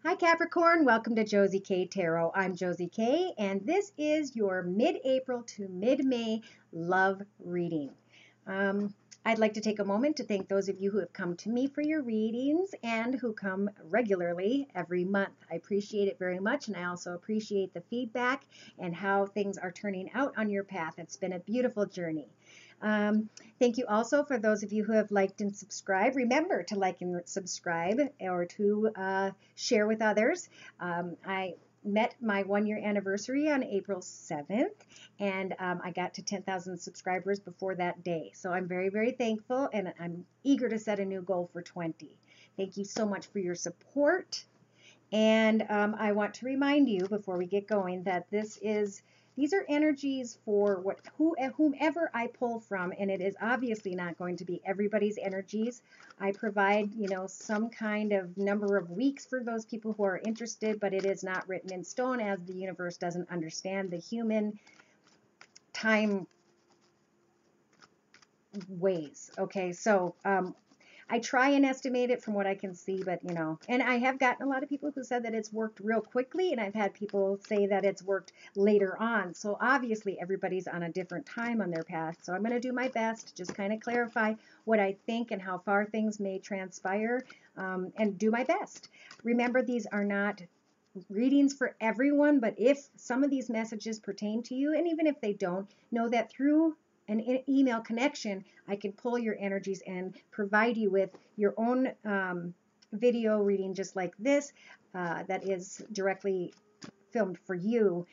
Hi Capricorn, welcome to Josie K Tarot. I'm Josie K and this is your mid-April to mid-May love reading. I'd like to take a moment to thank those of you who have come to me for your readings and who come regularly every month. I appreciate it very much, and I also appreciate the feedback and how things are turning out on your path. It's been a beautiful journey. Um, Thank you also for those of you who have liked and subscribed. Remember to like and subscribe or to share with others. I met my 1 year anniversary on April 7th, and I got to 10,000 subscribers before that day. So I'm very, very thankful, and I'm eager to set a new goal for 20. Thank you so much for your support. And I want to remind you before we get going that these are energies for whomever I pull from, and it is obviously not going to be everybody's energies. I provide, some kind of number of weeks for those people who are interested, but it is not written in stone, as the universe doesn't understand the human time ways. Okay, so I try and estimate it from what I can see, but and I have gotten a lot of people who said that it's worked real quickly, and I've had people say that it's worked later on. So obviously everybody's on a different time on their path. So I'm going to do my best to just kind of clarify what I think and how far things may transpire, and do my best. Remember, these are not readings for everyone, but if some of these messages pertain to you, and even if they don't, know that through an email connection, I can pull your energies and provide you with your own video reading just like this, that is directly filmed for you,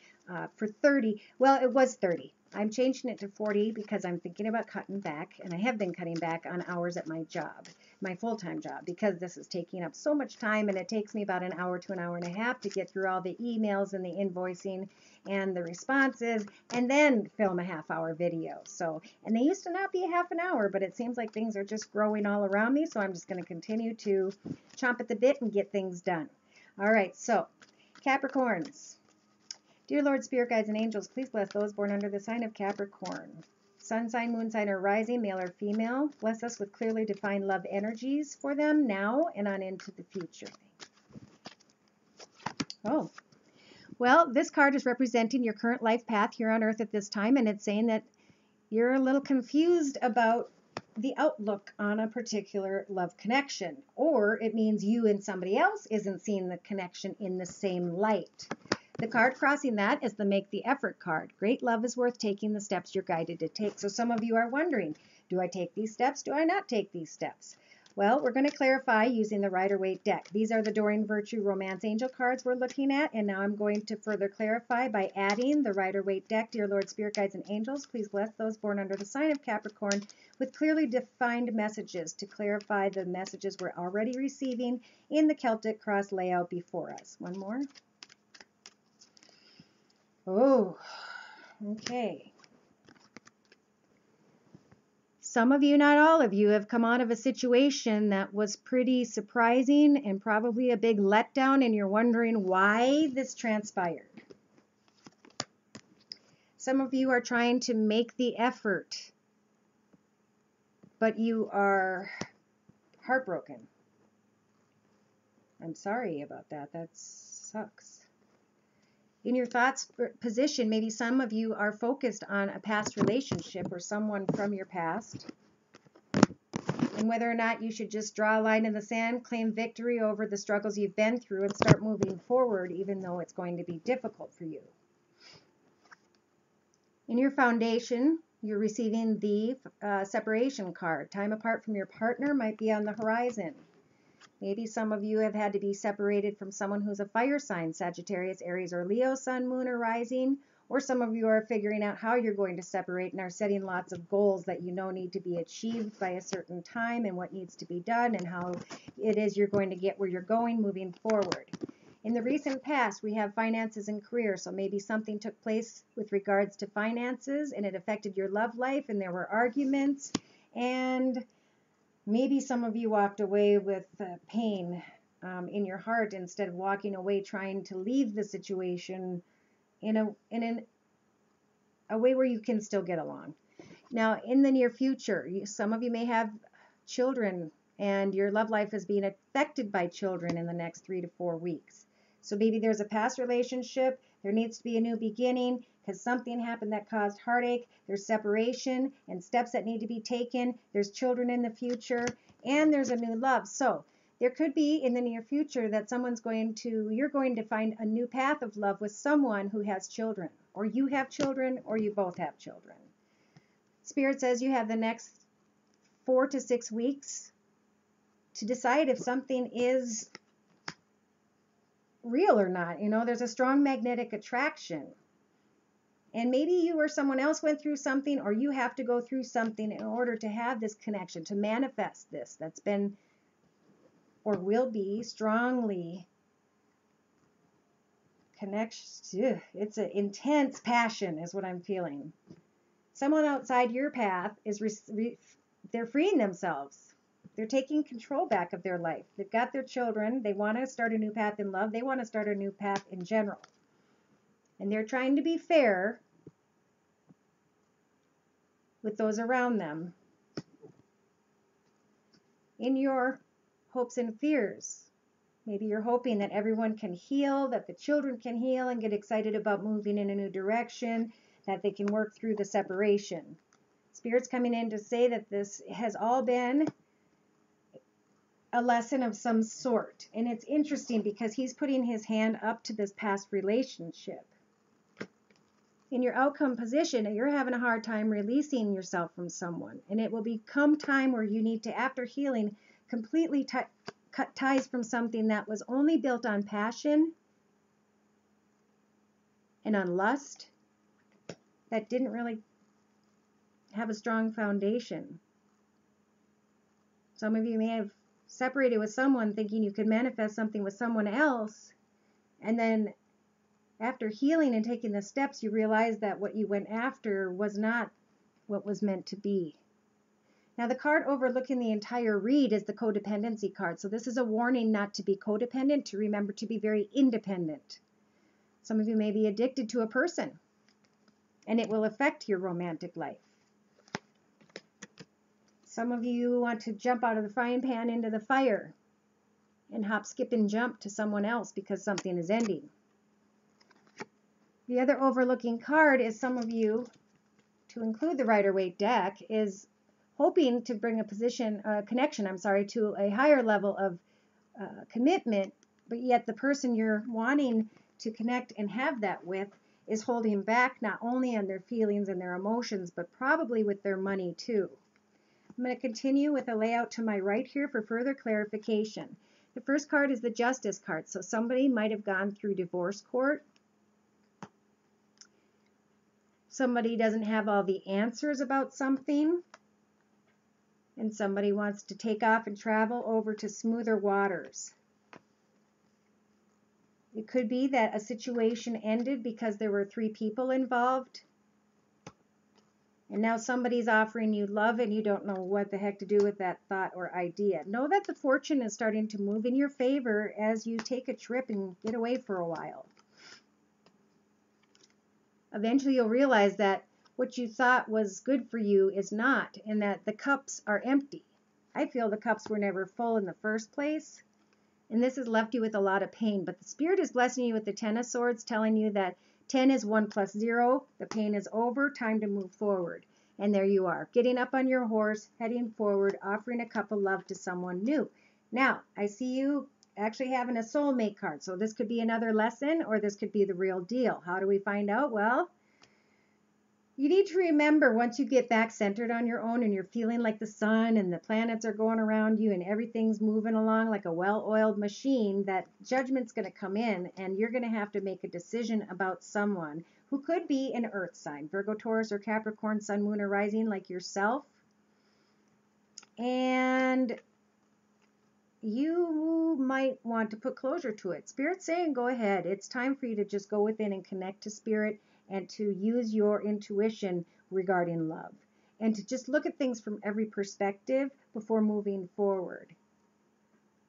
for 30. Well, it was 30. I'm changing it to 40 because I'm thinking about cutting back, and I have been cutting back on hours at my job, my full-time job, because this is taking up so much time, and it takes me about an hour to an hour and a half to get through all the emails and the invoicing and the responses, and then film a half-hour video. So, and they used to not be a half an hour, but it seems like things are just growing all around me, so I'm just going to continue to chomp at the bit and get things done. All right, so Capricorns. Dear Lord, Spirit Guides, and Angels, please bless those born under the sign of Capricorn. Sun sign, moon sign, or rising, male or female. Bless us with clearly defined love energies for them now and on into the future. Oh, well, this card is representing your current life path here on Earth at this time, and it's saying that you're a little confused about the outlook on a particular love connection, or it means you and somebody else isn't seeing the connection in the same light. The card crossing that is the Make the Effort card. Great love is worth taking the steps you're guided to take. So some of you are wondering, do I take these steps? Do I not take these steps? Well, we're going to clarify using the Rider-Waite deck. These are the Doreen Virtue Romance Angel cards we're looking at, and now I'm going to further clarify by adding the Rider-Waite deck. Dear Lord, Spirit Guides, and Angels, please bless those born under the sign of Capricorn with clearly defined messages to clarify the messages we're already receiving in the Celtic cross layout before us. One more. Oh, okay. Some of you, not all of you, have come out of a situation that was pretty surprising and probably a big letdown, and you're wondering why this transpired. Some of you are trying to make the effort, but you are heartbroken. I'm sorry about that. That sucks. In your thoughts position, maybe some of you are focused on a past relationship or someone from your past, and whether or not you should just draw a line in the sand, claim victory over the struggles you've been through, and start moving forward, even though it's going to be difficult for you. In your foundation, you're receiving the separation card. Time apart from your partner might be on the horizon. Maybe some of you have had to be separated from someone who's a fire sign, Sagittarius, Aries, or Leo, sun, moon, or rising. Or some of you are figuring out how you're going to separate and are setting lots of goals that you know need to be achieved by a certain time, and what needs to be done, and how it is you're going to get where you're going moving forward. In the recent past, we have finances and career, so maybe something took place with regards to finances and it affected your love life, and there were arguments, and maybe some of you walked away with pain in your heart instead of walking away trying to leave the situation in a way where you can still get along. Now, in the near future, some of you may have children and your love life is being affected by children in the next 3 to 4 weeks. So maybe there's a past relationship, there needs to be a new beginning because something happened that caused heartache, there's separation and steps that need to be taken, there's children in the future, and there's a new love. So there could be in the near future that you're going to find a new path of love with someone who has children, or you have children, or you both have children. Spirit says you have the next 4 to 6 weeks to decide if something is real or not. There's a strong magnetic attraction. And maybe you or someone else went through something, or you have to go through something in order to have this connection, to manifest this that's been or will be strongly connection. It's an intense passion is what I'm feeling. Someone outside your path is they're freeing themselves. They're taking control back of their life. They've got their children. They want to start a new path in love. They want to start a new path in general. And they're trying to be fair with those around them in your hopes and fears. Maybe you're hoping that everyone can heal, that the children can heal and get excited about moving in a new direction, that they can work through the separation. Spirit's coming in to say that this has all been a lesson of some sort. And it's interesting because he's putting his hand up to this past relationship. In your outcome position, you're having a hard time releasing yourself from someone. And it will become time where you need to, after healing, completely cut ties from something that was only built on passion and on lust, that didn't really have a strong foundation. Some of you may have separated with someone thinking you could manifest something with someone else, and then after healing and taking the steps, you realize that what you went after was not what was meant to be. Now, the card overlooking the entire read is the codependency card. So this is a warning not to be codependent, to remember to be very independent. Some of you may be addicted to a person, and it will affect your romantic life. Some of you want to jump out of the frying pan into the fire and hop, skip, and jump to someone else because something is ending. The other overlooking card is some of you, to include the Rider-Waite deck, is hoping to bring a connection to a higher level of commitment, but yet the person you're wanting to connect and have that with is holding back not only on their feelings and their emotions, but probably with their money too. I'm going to continue with a layout to my right here for further clarification. The first card is the Justice card. So somebody might have gone through divorce court. Somebody doesn't have all the answers about something. And somebody wants to take off and travel over to smoother waters. It could be that a situation ended because there were 3 people involved. And now somebody's offering you love and you don't know what the heck to do with that thought or idea. Know that the fortune is starting to move in your favor as you take a trip and get away for a while. Eventually you'll realize that what you thought was good for you is not, and that the cups are empty. I feel the cups were never full in the first place, and this has left you with a lot of pain. But the Spirit is blessing you with the 10 of Swords, telling you that 10 is 1 plus 0. The pain is over. Time to move forward. And there you are, getting up on your horse, heading forward, offering a cup of love to someone new. Now, I see you actually having a soulmate card. So this could be another lesson, or this could be the real deal. How do we find out? Well, you need to remember, once you get back centered on your own and you're feeling like the sun and the planets are going around you and everything's moving along like a well-oiled machine, that judgment's going to come in and you're going to have to make a decision about someone who could be an earth sign, Virgo, Taurus, or Capricorn, sun, moon, or rising like yourself. And you might want to put closure to it. Spirit's saying go ahead. It's time for you to just go within and connect to Spirit and to use your intuition regarding love, and to just look at things from every perspective before moving forward.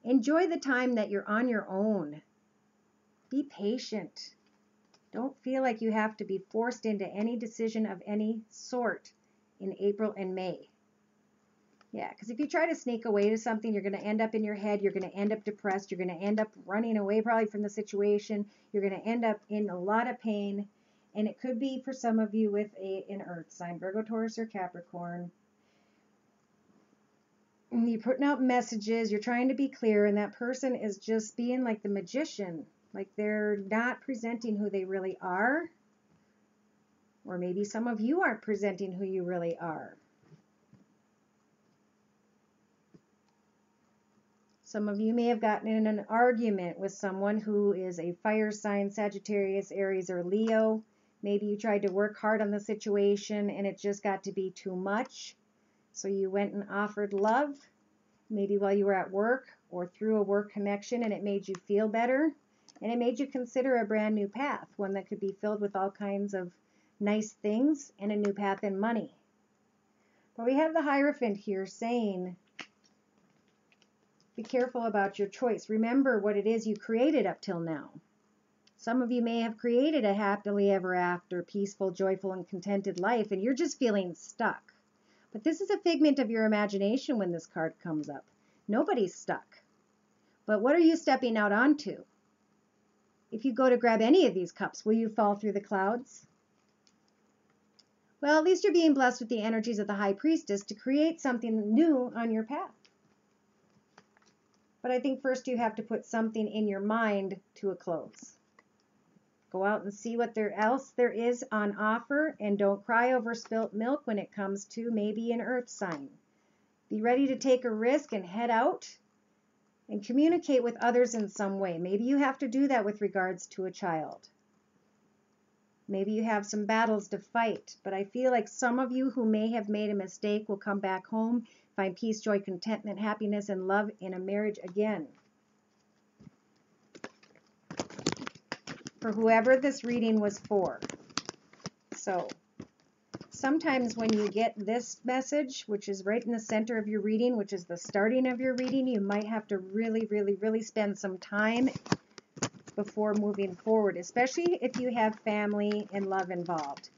Enjoy the time that you're on your own. Be patient. Don't feel like you have to be forced into any decision of any sort in April and May. Yeah, because if you try to sneak away to something, you're going to end up in your head. You're going to end up depressed. You're going to end up running away probably from the situation. You're going to end up in a lot of pain. And it could be for some of you with an earth sign, Virgo, Taurus, or Capricorn. You're putting out messages. You're trying to be clear. And that person is just being like the magician. Like they're not presenting who they really are. Or maybe some of you aren't presenting who you really are. Some of you may have gotten in an argument with someone who is a fire sign, Sagittarius, Aries, or Leo. Maybe you tried to work hard on the situation and it just got to be too much. So you went and offered love, maybe while you were at work or through a work connection, and it made you feel better. And it made you consider a brand new path, one that could be filled with all kinds of nice things and a new path in money. But we have the Hierophant here saying, be careful about your choice. Remember what it is you created up till now. Some of you may have created a happily ever after, peaceful, joyful, and contented life, and you're just feeling stuck. But this is a figment of your imagination when this card comes up. Nobody's stuck. But what are you stepping out onto? If you go to grab any of these cups, will you fall through the clouds? Well, at least you're being blessed with the energies of the High Priestess to create something new on your path. But I think first you have to put something in your mind to a close. Go out and see what else there is on offer, and don't cry over spilt milk when it comes to maybe an earth sign. Be ready to take a risk and head out and communicate with others in some way. Maybe you have to do that with regards to a child. Maybe you have some battles to fight, but I feel like some of you who may have made a mistake will come back home, find peace, joy, contentment, happiness, and love in a marriage again. For whoever this reading was for. So, sometimes when you get this message, which is right in the center of your reading, which is the starting of your reading, you might have to really, really, really spend some time before moving forward, especially if you have family and love involved.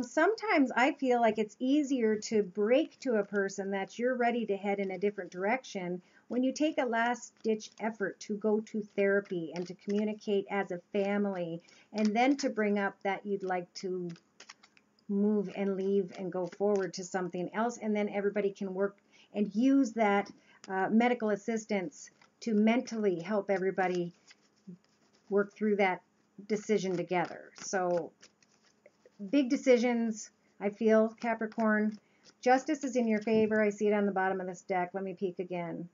Sometimes I feel like it's easier to break to a person that you're ready to head in a different direction when you take a last-ditch effort to go to therapy and to communicate as a family, and then to bring up that you'd like to move and leave and go forward to something else, and then everybody can work and use that medical assistance to mentally help everybody work through that decision together. So big decisions, I feel, Capricorn. Justice is in your favor. I see it on the bottom of this deck. Let me peek again.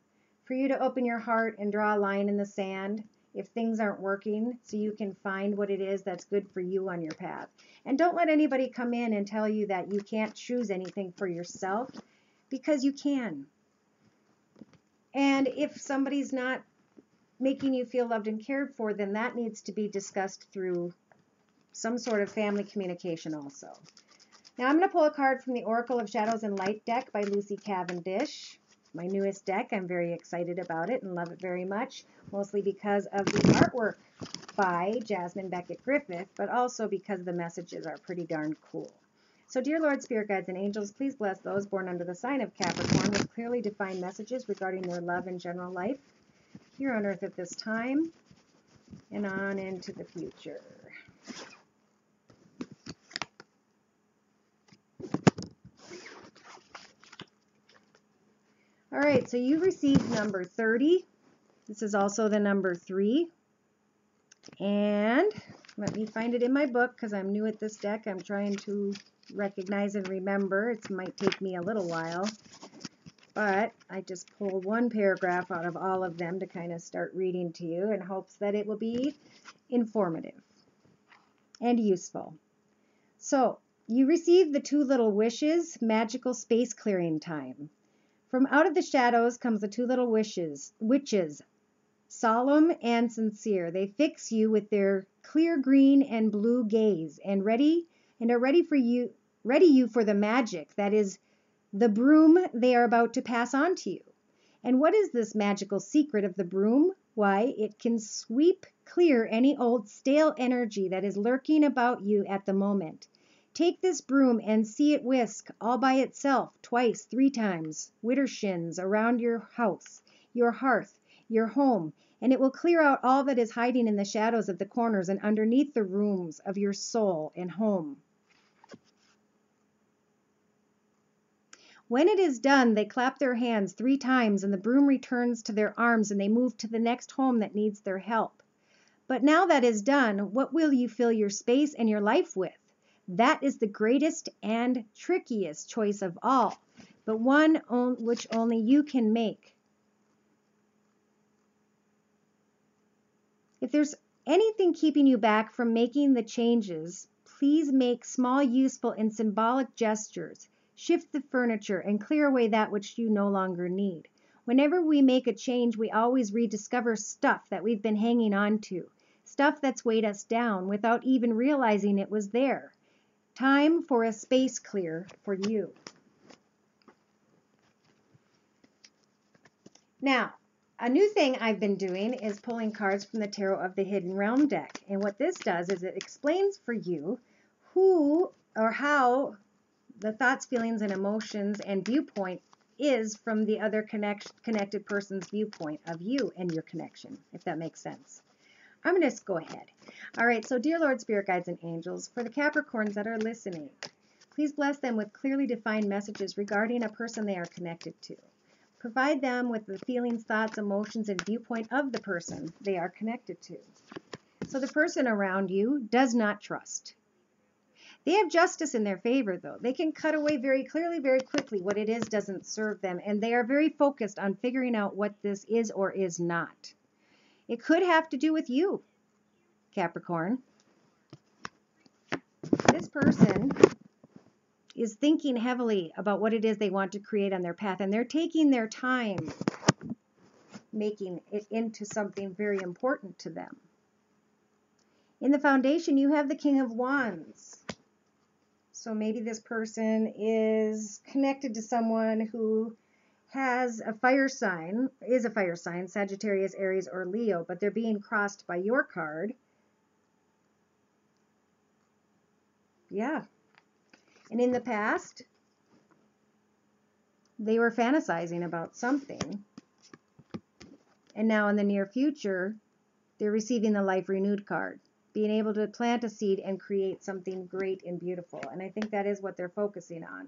For you to open your heart and draw a line in the sand if things aren't working, so you can find what it is that's good for you on your path. And don't let anybody come in and tell you that you can't choose anything for yourself, because you can. And if somebody's not making you feel loved and cared for, then that needs to be discussed through some sort of family communication also. Now I'm going to pull a card from the Oracle of Shadows and Light deck by Lucy Cavendish. My newest deck. I'm very excited about it and love it very much, mostly because of the artwork by Jasmine Beckett Griffith, but also because the messages are pretty darn cool. So dear Lord, Spirit Guides, and Angels, please bless those born under the sign of Capricorn with clearly defined messages regarding their love and general life here on Earth at this time and on into the future. All right, so you received number 30. This is also the number 3. And let me find it in my book because I'm new at this deck. I'm trying to recognize and remember. It might take me a little while. But I just pulled one paragraph out of all of them to kind of start reading to you in hopes that it will be informative and useful. So, you received the 2 little wishes, magical space clearing time. From out of the shadows comes the 2 little witches, solemn and sincere. They fix you with their clear green and blue gaze and are ready you for the magic that is the broom they are about to pass on to you. And what is this magical secret of the broom? Why, it can sweep clear any old stale energy that is lurking about you at the moment. Take this broom and see it whisk all by itself twice, 3 times, widdershins around your house, your hearth, your home, and it will clear out all that is hiding in the shadows of the corners and underneath the rooms of your soul and home. When it is done, they clap their hands 3 times, and the broom returns to their arms, and they move to the next home that needs their help. But now that is done, what will you fill your space and your life with? That is the greatest and trickiest choice of all, but one which only you can make. If there's anything keeping you back from making the changes, please make small, useful, and symbolic gestures. Shift the furniture and clear away that which you no longer need. Whenever we make a change, we always rediscover stuff that we've been hanging on to, stuff that's weighed us down without even realizing it was there. Time for a space clear for you. Now, a new thing I've been doing is pulling cards from the Tarot of the Hidden Realm deck. And what this does is it explains for you who or how the thoughts, feelings, and emotions and viewpoint is from the other connected person's viewpoint of you and your connection, if that makes sense. I'm going to go ahead. All right, so dear Lord, Spirit Guides, and Angels, for the Capricorns that are listening, please bless them with clearly defined messages regarding a person they are connected to. Provide them with the feelings, thoughts, emotions, and viewpoint of the person they are connected to. So the person around you does not trust. They have justice in their favor, though. They can cut away very clearly, very quickly what it is doesn't serve them, and they are very focused on figuring out what this is or is not. It could have to do with you, Capricorn. This person is thinking heavily about what it is they want to create on their path, and they're taking their time making it into something very important to them. In the foundation, you have the King of Wands. So maybe this person is connected to someone who has a fire sign, Sagittarius, Aries, or Leo, but they're being crossed by your card. Yeah. And in the past, they were fantasizing about something. And now in the near future, they're receiving the Life Renewed card, being able to plant a seed and create something great and beautiful. And I think that is what they're focusing on.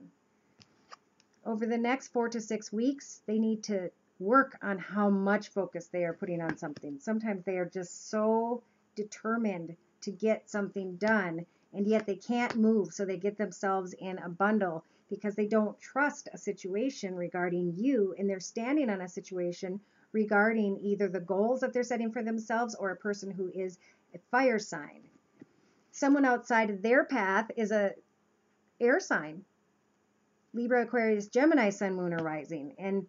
Over the next 4 to 6 weeks, they need to work on how much focus they are putting on something. Sometimes they are just so determined to get something done, and yet they can't move, so they get themselves in a bundle because they don't trust a situation regarding you, and they're standing on a situation regarding either the goals that they're setting for themselves or a person who is a fire sign. Someone outside of their path is a air sign. Libra, Aquarius, Gemini, Sun, Moon, or Rising. And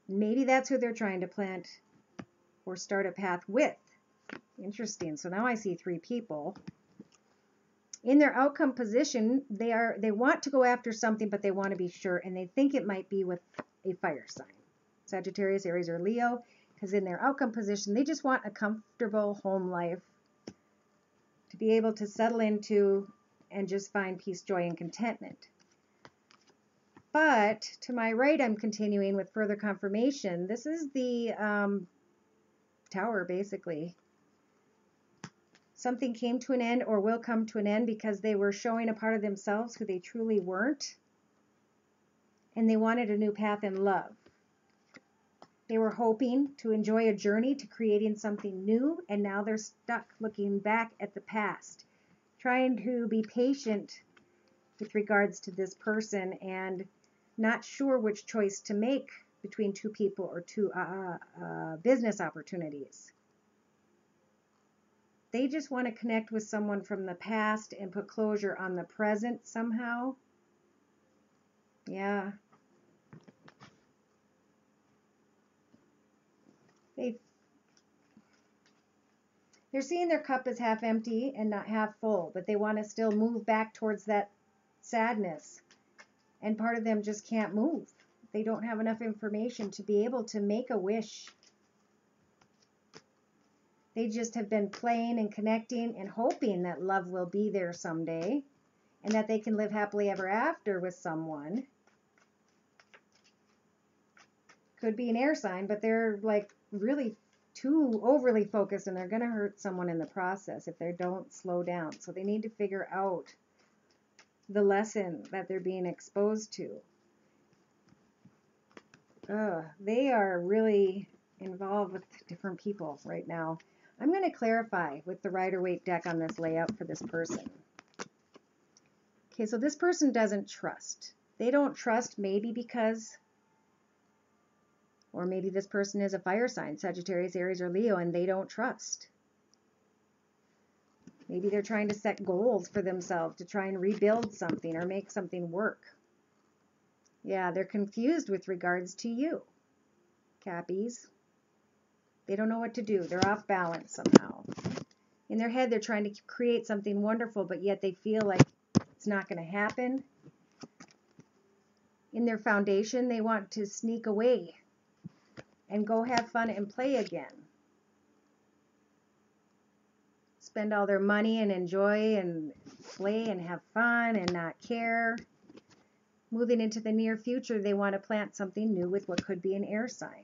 maybe that's who they're trying to plant or start a path with. Interesting. So now I see 3 people. In their outcome position, they want to go after something, but they want to be sure, and they think it might be with a fire sign. Sagittarius, Aries, or Leo, because in their outcome position, they just want a comfortable home life to be able to settle into and just find peace, joy, and contentment. But to my right, I'm continuing with further confirmation. This is the Tower, basically. Something came to an end or will come to an end because they were showing a part of themselves who they truly weren't. And they wanted a new path in love. They were hoping to enjoy a journey to creating something new, and now they're stuck looking back at the past, trying to be patient with regards to this person and not sure which choice to make between 2 people or 2 business opportunities. They just want to connect with someone from the past and put closure on the present somehow. Yeah. They're seeing their cup as half empty and not half full, but they want to still move back towards that sadness. And part of them just can't move. They don't have enough information to be able to make a wish. They just have been playing and connecting and hoping that love will be there someday. and that they can live happily ever after with someone. Could be an air sign, but they're like really too overly focused, and they're going to hurt someone in the process if they don't slow down. So they need to figure out the lesson that they're being exposed to. They are really involved with different people right now. I'm going to clarify with the Rider-Waite deck on this layout for this person. Okay, so this person doesn't trust. They don't trust, maybe because, or maybe this person is a fire sign, Sagittarius, Aries, or Leo, and they don't trust. Maybe they're trying to set goals for themselves to try and rebuild something or make something work. Yeah, they're confused with regards to you, Cappies. They don't know what to do. They're off balance somehow. In their head, they're trying to create something wonderful, but yet they feel like it's not going to happen. In their foundation, they want to sneak away and go have fun and play again. Spend all their money and enjoy and play and have fun and not care. Moving into the near future, they want to plant something new with what could be an air sign.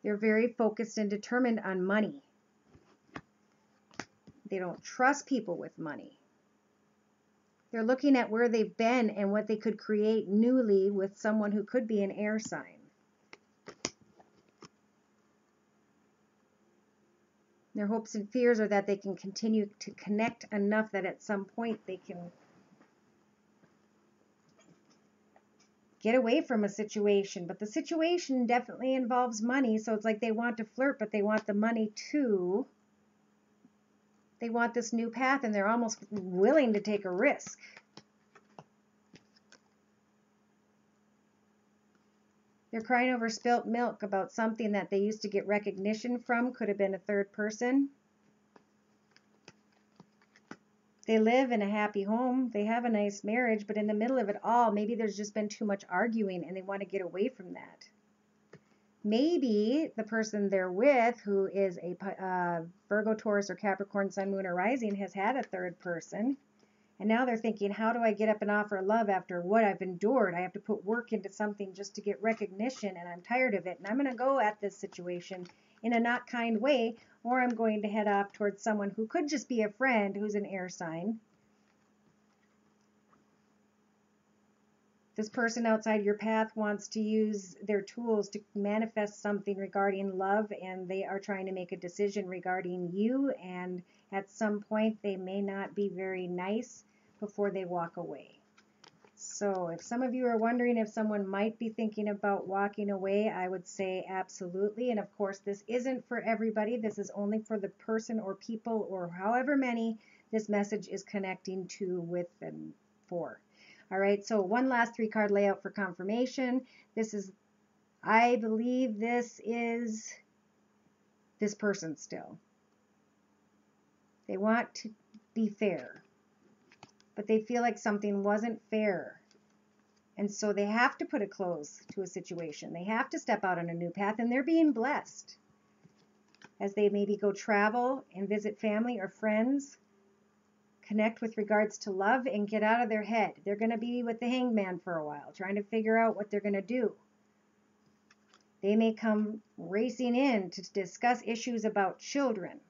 They're very focused and determined on money. They don't trust people with money. They're looking at where they've been and what they could create newly with someone who could be an air sign. Their hopes and fears are that they can continue to connect enough that at some point they can get away from a situation. But the situation definitely involves money, so it's like they want to flirt, but they want the money too. They want this new path, and they're almost willing to take a risk. They're crying over spilt milk about something that they used to get recognition from. Could have been a third person. They live in a happy home. They have a nice marriage, but in the middle of it all, maybe there's just been too much arguing and they want to get away from that. Maybe the person they're with, who is a Virgo, Taurus, or Capricorn, Sun, Moon, or Rising, has had a third person. And now they're thinking, how do I get up and offer love after what I've endured? I have to put work into something just to get recognition, and I'm tired of it. And I'm going to go at this situation in a not kind way, or I'm going to head off towards someone who could just be a friend who's an air sign. This person outside your path wants to use their tools to manifest something regarding love, and they are trying to make a decision regarding you, and at some point they may not be very nice before they walk away. So if some of you are wondering if someone might be thinking about walking away, I would say absolutely. And of course, this isn't for everybody. This is only for the person or people or however many this message is connecting to, with, and for. All right, so one last 3-card layout for confirmation. This is, I believe this is this person still. They want to be fair, but they feel like something wasn't fair. And so they have to put a close to a situation. They have to step out on a new path, and they're being blessed as they maybe go travel and visit family or friends, connect with regards to love, and get out of their head. They're going to be with the hangman for a while, trying to figure out what they're going to do. They may come racing in to discuss issues about children,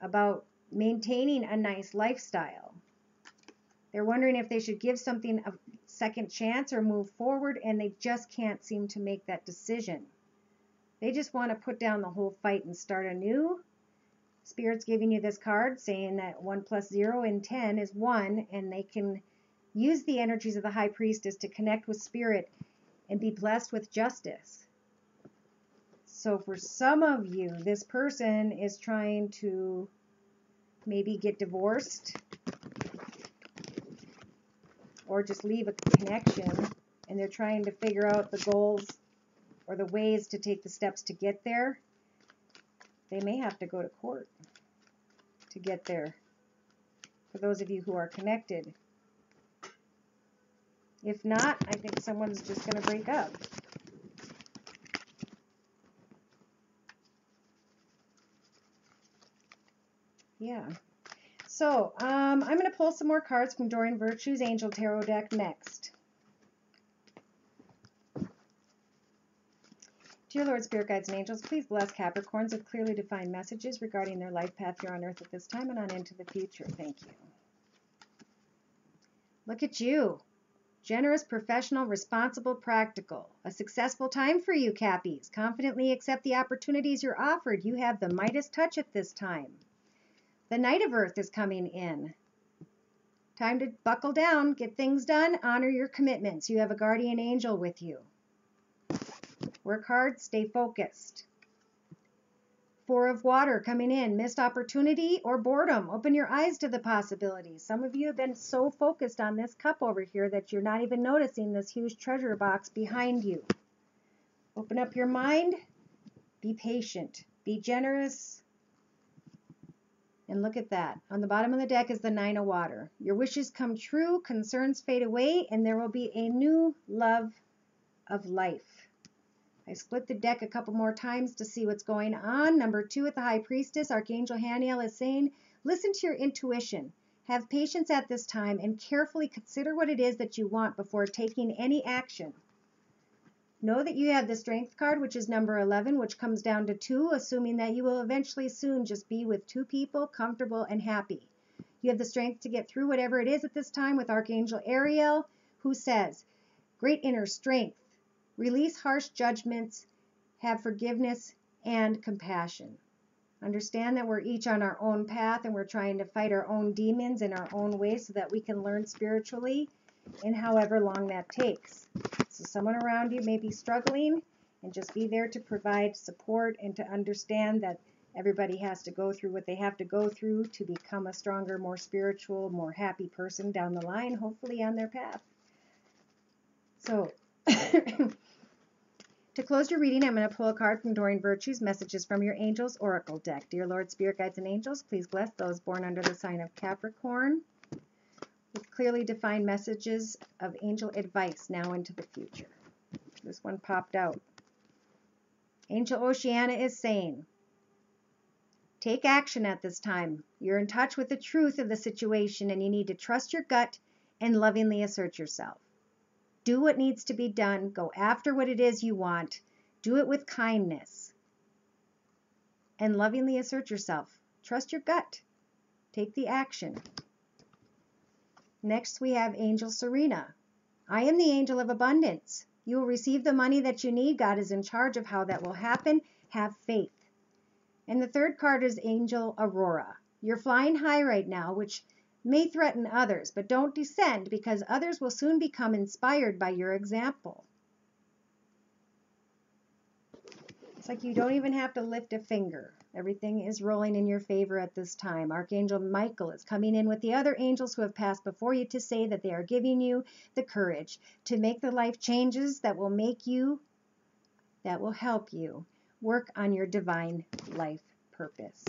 about maintaining a nice lifestyle. They're wondering if they should give something a second chance or move forward, and they just can't seem to make that decision. They just want to put down the whole fight and start anew. Spirit's giving you this card saying that 1 plus 0 in 10 is 1, and they can use the energies of the High Priestess to connect with Spirit and be blessed with justice. So for some of you, this person is trying to maybe get divorced or just leave a connection, and they're trying to figure out the goals or the ways to take the steps to get there. They may have to go to court to get there, for those of you who are connected. If not, I think someone's just going to break up. Yeah. So, I'm going to pull some more cards from Doreen Virtue's Angel Tarot deck next. Dear Lord, Spirit Guides, and Angels, please bless Capricorns with clearly defined messages regarding their life path here on Earth at this time and on into the future. Thank you. Look at you. Generous, professional, responsible, practical. A successful time for you, Cappies. Confidently accept the opportunities you're offered. You have the Midas touch at this time. The Knight of Earth is coming in. Time to buckle down, get things done, honor your commitments. You have a guardian angel with you. Work hard, stay focused. Four of Water coming in. Missed opportunity or boredom. Open your eyes to the possibilities. Some of you have been so focused on this cup over here that you're not even noticing this huge treasure box behind you. Open up your mind. Be patient. Be generous. And look at that. On the bottom of the deck is the Nine of Water. Your wishes come true, concerns fade away, and there will be a new love of life. I split the deck a couple more times to see what's going on. Number 2 at the High Priestess, Archangel Haniel is saying, listen to your intuition. Have patience at this time and carefully consider what it is that you want before taking any action. Know that you have the Strength card, which is number 11, which comes down to 2, assuming that you will eventually soon just be with 2 people, comfortable and happy. You have the strength to get through whatever it is at this time with Archangel Ariel, who says, great inner strength. Release harsh judgments, have forgiveness and compassion. Understand that we're each on our own path and we're trying to fight our own demons in our own way so that we can learn spiritually in however long that takes. So someone around you may be struggling, and just be there to provide support and to understand that everybody has to go through what they have to go through to become a stronger, more spiritual, more happy person down the line, hopefully on their path. So to close your reading, I'm going to pull a card from Doreen Virtue's Messages from Your Angels Oracle deck. Dear Lord, Spirit Guides, and Angels, please bless those born under the sign of Capricorn with clearly defined messages of angel advice now into the future. This one popped out. Angel Oceana is saying, take action at this time. You're in touch with the truth of the situation and you need to trust your gut and lovingly assert yourself. Do what needs to be done. Go after what it is you want. Do it with kindness. And lovingly assert yourself. Trust your gut. Take the action. Next we have Angel Serena. I am the angel of abundance. You will receive the money that you need. God is in charge of how that will happen. Have faith. And the third card is Angel Aurora. You're flying high right now, which may threaten others, but don't descend because others will soon become inspired by your example. It's like you don't even have to lift a finger. Everything is rolling in your favor at this time. Archangel Michael is coming in with the other angels who have passed before you to say that they are giving you the courage to make the life changes that will help you work on your divine life purpose.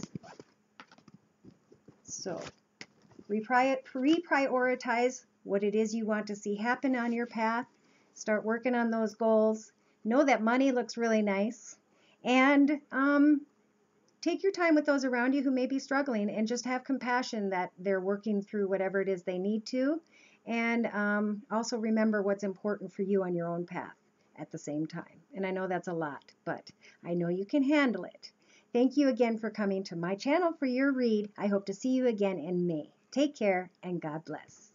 So, reprioritize what it is you want to see happen on your path. Start working on those goals. Know that money looks really nice. And take your time with those around you who may be struggling and just have compassion that they're working through whatever it is they need to. And also remember what's important for you on your own path at the same time. And I know that's a lot, but I know you can handle it. Thank you again for coming to my channel for your read. I hope to see you again in May. Take care and God bless.